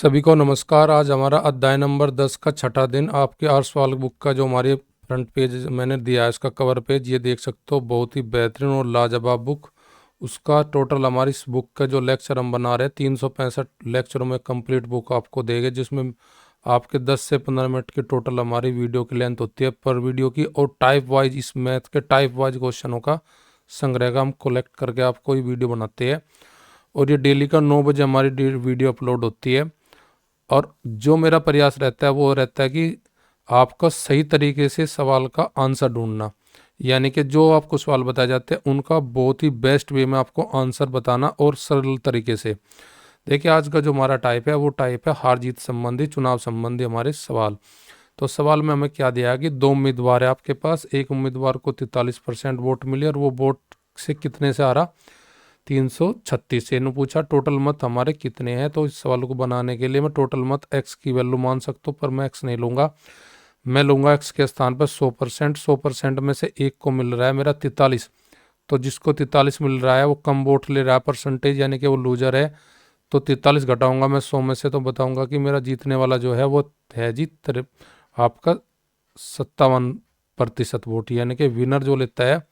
सभी को नमस्कार। आज हमारा अध्याय नंबर 10 का छठा दिन। आपके आर सवाल बुक का जो हमारी फ्रंट पेज मैंने दिया है, इसका कवर पेज ये देख सकते हो, बहुत ही बेहतरीन और लाजवाब बुक। उसका टोटल हमारी इस बुक का जो लेक्चर हम बना रहे हैं 365 लेक्चरों में कंप्लीट बुक आपको देंगे, जिसमें आपके 10 से 15 मिनट की टोटल हमारी वीडियो की लेंथ होती है पर वीडियो की, और टाइप वाइज इस मैथ के टाइप वाइज क्वेश्चनों का संग्रह का हम कलेक्ट करके आपको ये वीडियो बनाते हैं। और ये डेली का 9 बजे हमारी वीडियो अपलोड होती है। और जो मेरा प्रयास रहता है वो रहता है कि आपका सही तरीके से सवाल का आंसर ढूंढना, यानी कि जो आपको सवाल बताए जाते हैं उनका बहुत ही बेस्ट वे में आपको आंसर बताना और सरल तरीके से। देखिए, आज का जो हमारा टाइप है वो टाइप है हार जीत संबंधी, चुनाव संबंधी हमारे सवाल। तो सवाल में हमें क्या दिया है कि दो उम्मीदवार है आपके पास। एक उम्मीदवार को 43% वोट मिले और वो वोट से कितने से आ रहा, 336 से। इन्होंने पूछा टोटल मत हमारे कितने हैं। तो इस सवाल को बनाने के लिए मैं टोटल मत x की वैल्यू मान सकता हूँ, पर मैं x नहीं लूंगा, मैं लूंगा x के स्थान पर 100%। 100% में से एक को मिल रहा है मेरा 43, तो जिसको 43 मिल रहा है वो कम वोट ले रहा है परसेंटेज, यानी कि वो लूजर है। तो 43 घटाऊंगा मैं 100 में से, तो बताऊंगा कि मेरा जीतने वाला जो है वो है जी आपका 57% वोट, यानी कि विनर जो लेता है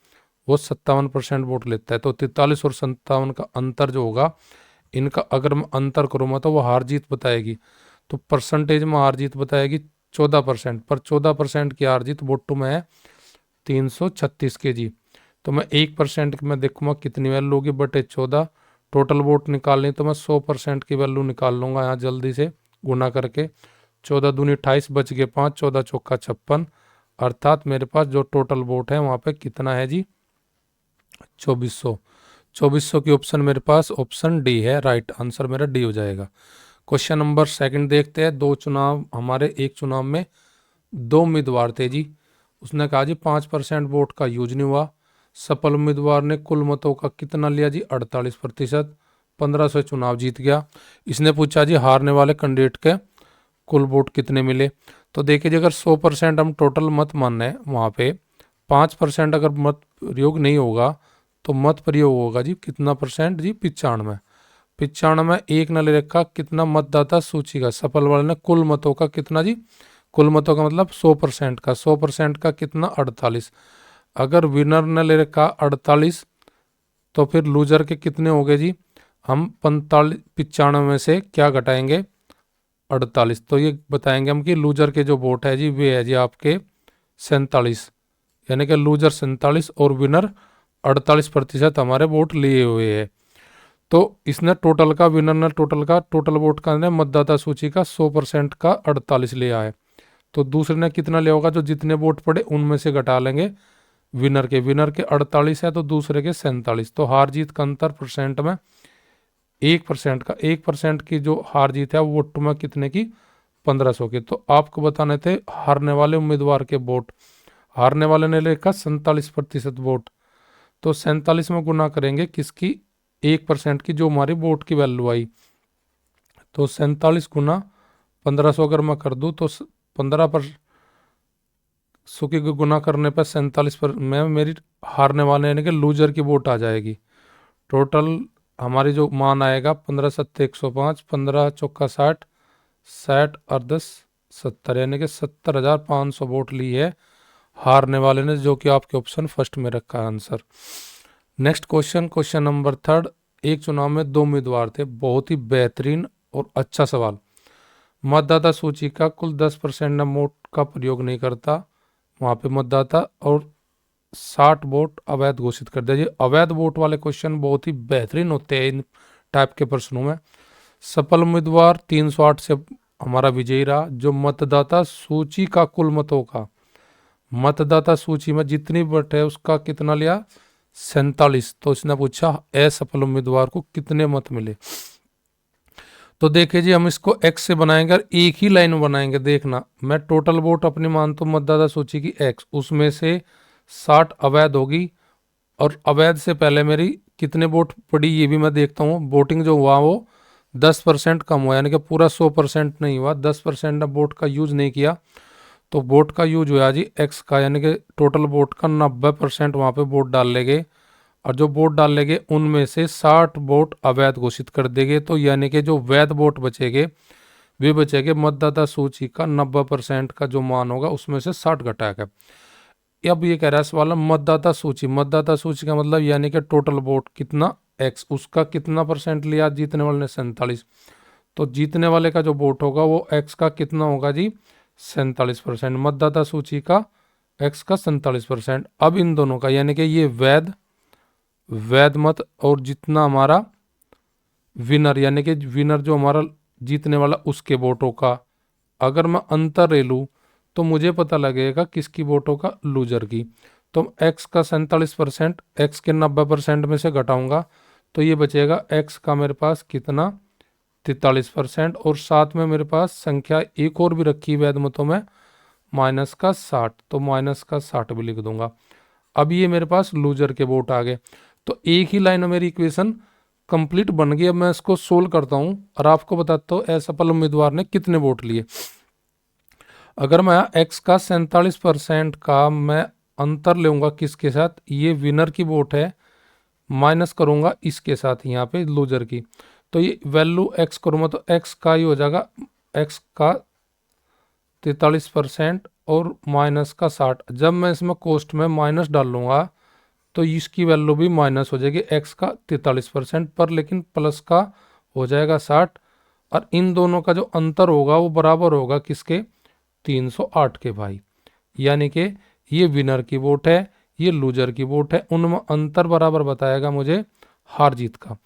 वो 57% वोट लेता है। तो 43 और 57 का अंतर जो होगा, इनका अगर मैं अंतर करूँगा तो वो हार जीत बताएगी। तो परसेंटेज में हार जीत बताएगी 14%, पर 14% की हार जीत वोट में है 336 के जी। तो मैं 1% में देखूंगा कितनी वैल्यू होगी बटे 14। टोटल वोट निकालनी तो मैं 100% की वैल्यू निकाल लूंगा यहाँ जल्दी से गुना करके। 14 दूनी 28, बच गए 5, 14 चौका 56, अर्थात मेरे पास जो टोटल वोट है वहाँ पे कितना है जी, 2400। 2400 की ऑप्शन मेरे पास ऑप्शन डी है, राइट आंसर मेरा डी हो जाएगा। क्वेश्चन नंबर सेकंड देखते हैं। दो चुनाव हमारे, एक चुनाव में दो उम्मीदवार थे जी। उसने कहा जी 5% वोट का यूज नहीं हुआ। सफल उम्मीदवार ने कुल मतों का कितना लिया जी, 48%। 1500 चुनाव जीत गया। इसने पूछा जी हारने वाले कैंडिडेट के कुल वोट कितने मिले। तो देखिए जी, अगर 100% हम टोटल मत मान रहे हैं, वहाँ पे 5% अगर मत प्रयोग नहीं होगा तो मत प्रयोग होगा जी कितना परसेंट जी, 95। 95 एक न ले रखा, कितना मतदाता सूची का, सफल वाले ने कुल मतों का कितना जी, कुल मतों का मतलब 100% का, 100% का कितना 48। अगर विनर ने ले रखा 48, तो फिर लूजर के कितने हो गए जी, हम 95 में से क्या घटाएंगे, 48। तो ये बताएंगे हम कि लूजर के जो वोट है जी वे है जी आपके 47, यानी कि लूजर 47 और विनर 48% हमारे वोट लिए हुए है। तो इसने टोटल का, विनर ने टोटल वोट का ने मतदाता सूची का 100% का 48 लिया है। तो दूसरे ने कितना लिया होगा, जो जितने वोट पड़े उनमें से घटा लेंगे विनर के 48 है तो दूसरे के 47। तो हार जीत का अंतर परसेंट में 1% का, 1% की जो हार जीत है वो वोट में कितने की, 1500 की। तो आपको बताने थे हारने वाले उम्मीदवार के वोट। हारने वाले ने लेखा 47% वोट, तो 47 में गुना करेंगे किसकी, 1% की, जो हमारी वोट की वैल्यू आई। तो 47 गुना 1500 अगर मैं कर दूं तो 15% की गुना करने पर 47 पर में मेरी हारने वाले यानी कि लूजर की वोट आ जाएगी। टोटल हमारी जो मान आएगा 15 सत्ते 105, 15 चौका 60, 60 और 10 70, यानी कि 70,500 वोट ली है हारने वाले ने, जो कि आपके ऑप्शन फर्स्ट में रखा है answer. Next question, question number third. एक चुनाव में दो उम्मीदवार थे। बहुत ही बेहतरीन और अच्छा सवाल। मतदाता सूची का कुल 10% वोट का प्रयोग नहीं करता वहां पे मतदाता, और 60 वोट अवैध घोषित कर दिया। ये अवैध वोट वाले क्वेश्चन बहुत ही बेहतरीन होते हैं इन टाइप के प्रश्नों में। सफल उम्मीदवार 308 से हमारा विजयी रहा। जो मतदाता सूची का कुल मतों का, मतदाता सूची में जितनी वोट है उसका कितना लिया, 47। तो इसने पूछा असफल उम्मीदवार को कितने मत मिले। तो देखिए जी, हम इसको x से बनाएंगे और एक ही लाइन में बनाएंगे। देखना, मैं टोटल वोट अपनी मानता हूँ मतदाता सूची की x, उसमें से 60 अवैध होगी, और अवैध से पहले मेरी कितने वोट पड़ी ये भी मैं देखता हूँ। वोटिंग जो हुआ वो 10% कम हुआ, यानी कि पूरा 100% नहीं हुआ, 10% वोट का यूज नहीं किया। तो वोट का यूज हुआ जी एक्स का, यानी कि टोटल वोट का 90% वहाँ पे वोट डाल लेंगे, और जो वोट डाल लेंगे उनमें से 60 वोट अवैध घोषित कर देंगे। तो यानी कि जो वैध वोट बचेंगे वे बचेंगे मतदाता सूची का 90% का जो मान होगा उसमें से 60 घटाकर। अब ये कह रहा है सवाल मतदाता सूची का मतलब यानी कि टोटल वोट कितना एक्स, उसका कितना परसेंट लिया जीतने वाले ने 47, तो जीतने वाले का जो वोट होगा वो एक्स का कितना होगा जी 47%, मतदाता सूची का एक्स का 47%। अब इन दोनों का यानी कि ये वैध मत और जितना हमारा विनर यानी कि विनर जो हमारा जीतने वाला उसके वोटों का अगर मैं अंतर ले लूँ तो मुझे पता लगेगा किसकी वोटों का लूजर की। तो एक्स का 47% एक्स के 90% में से घटाऊंगा तो ये बचेगा एक्स का मेरे पास कितना 43%, और साथ में मेरे पास संख्या एक और भी रखी वैध मतों में माइनस का 60, तो माइनस का 60 भी लिख दूंगा। अब ये मेरे पास लूजर के वोट आ गए, तो एक ही लाइन में मेरी इक्वेशन कंप्लीट बन गई। अब मैं इसको सोल्व करता हूं और आपको बताता हूँ असफल उम्मीदवार ने कितने वोट लिए। अगर मैं एक्स का 47% का मैं अंतर लूंगा किसके साथ, ये विनर की वोट है, माइनस करूंगा इसके साथ यहाँ पे लूजर की, तो ये वैल्यू एक्स करूंगा तो एक्स का ही हो जाएगा एक्स का 43% और माइनस का 60। जब मैं इसमें कोष्ट में माइनस डाल लूंगा तो इसकी वैल्यू भी माइनस हो जाएगी एक्स का 43% पर, लेकिन प्लस का हो जाएगा 60, और इन दोनों का जो अंतर होगा वो बराबर होगा किसके 308 के भाई, यानी कि ये विनर की वोट है ये लूजर की वोट है, उनमें अंतर बराबर बताएगा मुझे हार जीत का।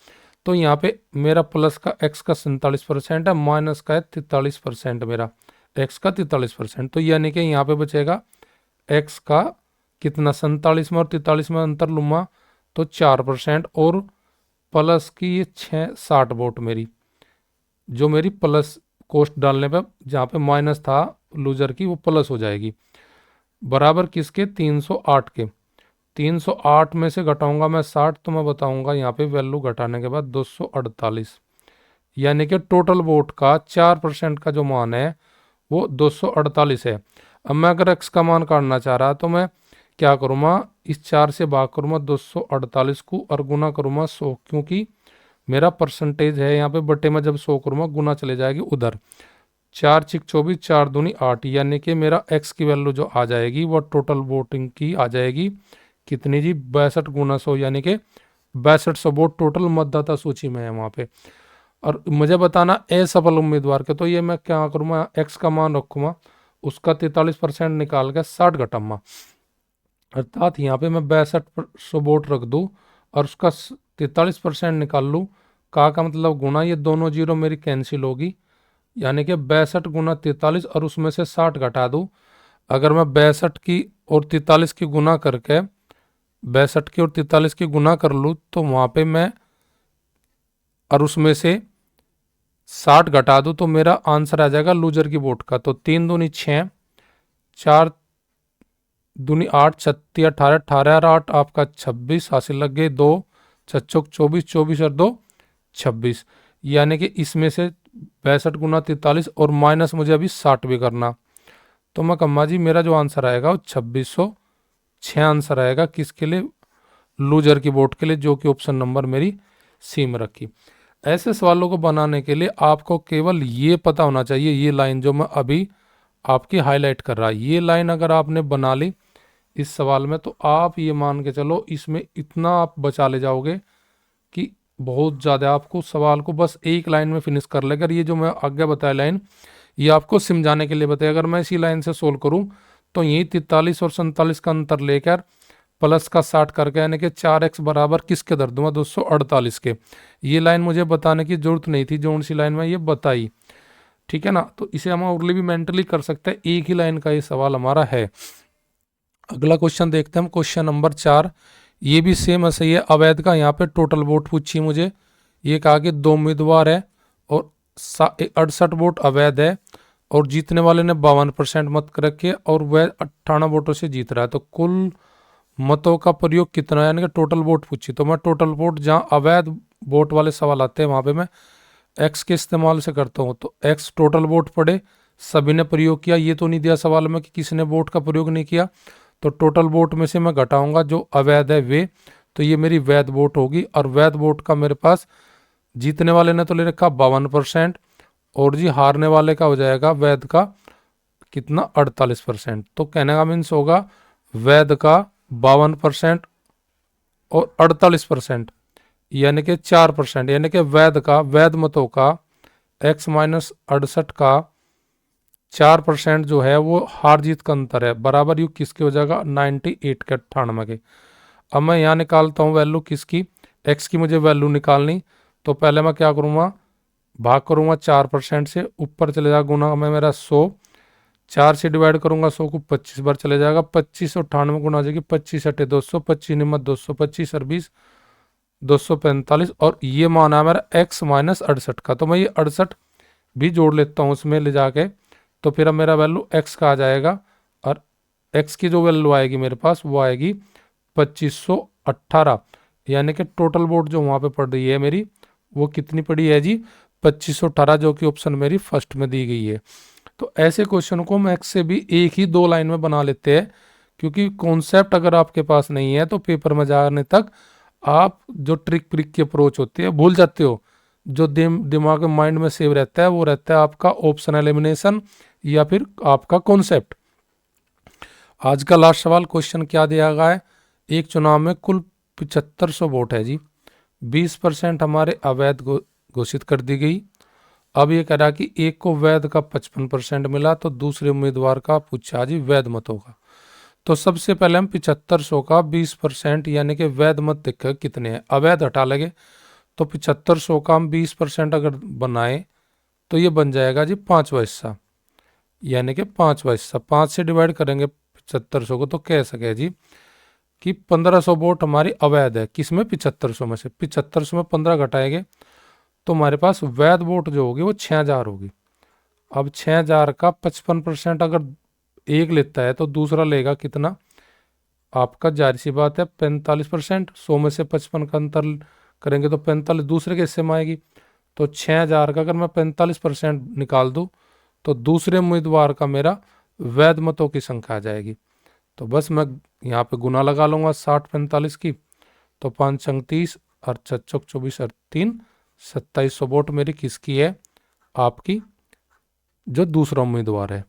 तो यहाँ पे मेरा प्लस का एक्स का 47% है, माइनस का है 43% मेरा एक्स का 43%, तो यानी कि यहाँ पे बचेगा एक्स का कितना 47 में और 43 में अंतर लूँगा तो 4%, और प्लस की ये 60 वोट मेरी जो मेरी प्लस कोस्ट डालने पे जहाँ पे माइनस था लूजर की वो प्लस हो जाएगी, बराबर किसके 308 के। 308 में से घटाऊंगा मैं 60 तो मैं बताऊंगा यहाँ पे वैल्यू घटाने के बाद 248, यानी कि टोटल वोट का 4% का जो मान है वो 248 है। अब मैं अगर एक्स का मान काटना चाह रहा तो मैं क्या करूँगा, इस 4 से भाग करूँगा 248 को और गुना करूँगा 100, क्योंकि मेरा परसेंटेज है यहाँ पे बटे में जब 100 करूँगा गुना चले जाएगी उधर, 4 छिक 24 4 दूनी 8, यानी कि मेरा एक्स की वैल्यू जो आ जाएगी वो टोटल वोटिंग की आ जाएगी कितनी जी 62 गुना 100, यानी कि 6200 वोट टोटल मतदाता सूची में है वहाँ पे। और मुझे बताना असफल उम्मीदवार के, तो ये मैं क्या करूँगा एक्स का मान रखूँगा उसका 43% निकाल के 60 घटाऊंगा, अर्थात यहाँ पे मैं 6200 वोट रख दूँ और उसका 43% निकाल लूँ, का मतलब गुना, ये दोनों जीरो मेरी कैंसिल होगी, यानी कि 62 गुना 43 और उसमें से 60 घटा दूँ। अगर मैं 62 की और 43 की गुना करके 62 की और 43 की गुना कर लूँ तो वहाँ पे मैं और उसमें से 60 घटा दूँ तो मेरा आंसर आ जाएगा लूजर की वोट का। तो 3 दूनी 6 4 दूनी 8 36 18 18 और 8 आपका 26 हासिल लग गए, 2 छक्के 24 24 और 2 26, यानी कि इसमें से 62 गुना 43 और माइनस मुझे अभी 60 भी करना, तो मैं कम्मा जी मेरा जो आंसर आएगा वो 2606 आंसर आएगा किसके लिए लूजर की वोट के लिए, जो कि ऑप्शन नंबर मेरी सी में रखी। ऐसे सवालों को बनाने के लिए आपको केवल ये पता होना चाहिए, ये लाइन जो मैं अभी आपकी हाईलाइट कर रहा है ये लाइन अगर आपने बना ली इस सवाल में तो आप ये मान के चलो इसमें इतना आप बचा ले जाओगे कि बहुत ज़्यादा, आपको सवाल को बस एक लाइन में फिनिश कर लेगा। ये जो मैं आगे बताया लाइन ये आपको समझाने के लिए बताया, अगर मैं इसी लाइन से सोल्व करूं तो यही 43 और 47 का अंतर लेकर प्लस का 60 करके यानी कि 4x बराबर किसके दर दूंगा 248 के। ये लाइन मुझे बताने की जरूरत नहीं थी, जो सी लाइन में ये बताई, ठीक है ना। तो इसे हम और भी मेंटली कर सकते हैं, एक ही लाइन का ये सवाल हमारा है। अगला क्वेश्चन देखते हैं हम, क्वेश्चन नंबर 4, ये भी सेम ऐसे ही है। अवैध का यहाँ पे टोटल वोट पूछी मुझे, ये कहा कि 2 उम्मीदवार है और 68 वोट अवैध है और जीतने वाले ने 52% मत रखे और वह 98 वोटों से जीत रहा है, तो कुल मतों का प्रयोग कितना है, यानी कि टोटल वोट पूछी। तो मैं टोटल वोट जहाँ अवैध वोट वाले सवाल आते हैं वहाँ पे मैं एक्स के इस्तेमाल से करता हूँ, तो एक्स टोटल वोट पड़े सभी ने प्रयोग किया, ये तो नहीं दिया सवाल में कि किसी ने वोट का प्रयोग नहीं किया, तो टोटल वोट में से मैं घटाऊंगा जो अवैध है वे, तो ये मेरी वैध वोट होगी। और वैध वोट का मेरे पास जीतने वाले ने तो ले रखा 52% और जी हारने वाले का हो जाएगा वैध का कितना 48%। तो कहने का मीन्स होगा वैध का 52% और 48% यानी कि 4%, यानी कि वैध मतों का x-68 का 4% जो है वो हार जीत का अंतर है, बराबर यू किसके हो जाएगा 98 के 98 के। अब मैं यहाँ निकालता हूँ वैल्यू किसकी, x की मुझे वैल्यू निकालनी। तो पहले मैं क्या करूँगा, भाग करूँगा 4% से, ऊपर चले जाएगा गुना में मेरा 100, 4 से डिवाइड करूंगा 100 को 25 बार चले जाएगा, 25 और 98 गुना हो जाएगी 25 अट्ठे 200, 25 निमत 200, 25 और 20 245। और ये माना है मेरा x-68 का, तो मैं ये 68 भी जोड़ लेता हूँ उसमें ले जाके। तो फिर अब मेरा वैल्यू x का आ जाएगा, और x की जो वैल्यू आएगी मेरे पास वो आएगी 2518, यानी कि टोटल वोट जो वहाँ पे पड़ रही है मेरी वो कितनी पड़ी है जी 2518, जो कि ऑप्शन मेरी फर्स्ट में दी गई है। तो ऐसे क्वेश्चन को मैक्स से भी एक ही 2 लाइन में बना लेते हैं, क्योंकि कॉन्सेप्ट अगर आपके पास नहीं है तो पेपर में जाने तक आप जो ट्रिक की अप्रोच होती है भूल जाते हो। जो दिमाग में माइंड में सेव रहता है वो रहता है आपका ऑप्शन एलिमिनेशन या फिर आपका कॉन्सेप्ट। आज का लास्ट सवाल क्वेश्चन क्या दिया गया है, एक चुनाव में कुल 7500 वोट है जी, 20% हमारे अवैध घोषित कर दी गई। अब ये कह रहा कि एक को वैध का 55% मिला, तो दूसरे उम्मीदवार का पूछा जी वैध मतों का। तो सबसे पहले हम 7500 का 20% यानी कि वैध मत देखकर कितने हैं, अवैध हटा लगे। तो 7500 का हम 20% अगर बनाए तो ये बन जाएगा जी 5वां हिस्सा, यानी कि 5वां हिस्सा 5 से डिवाइड करेंगे 7500 को, तो कह सके जी कि 1500 वोट हमारी अवैध है। किसमें 7500 में से 7500 में 15 घटाएंगे तो हमारे पास वैध वोट जो होगी वो 6000 होगी। अब 6000 का 55% अगर एक लेता है तो दूसरा लेगा कितना, आपका जाहिर सी बात है 45%। 100 में से 55 का अंतर करेंगे तो 45 दूसरे के हिस्से में आएगी। तो 6000 का अगर मैं 45% निकाल दूं तो दूसरे उम्मीदवार का मेरा वैध मतों की संख्या आ जाएगी। तो बस मैं यहाँ पे गुना लगा लूंगा 60 45 की, तो 5 30 और 6 24 और 3 2700 वोट मेरी किसकी है, आपकी जो दूसरा उम्मीदवार है।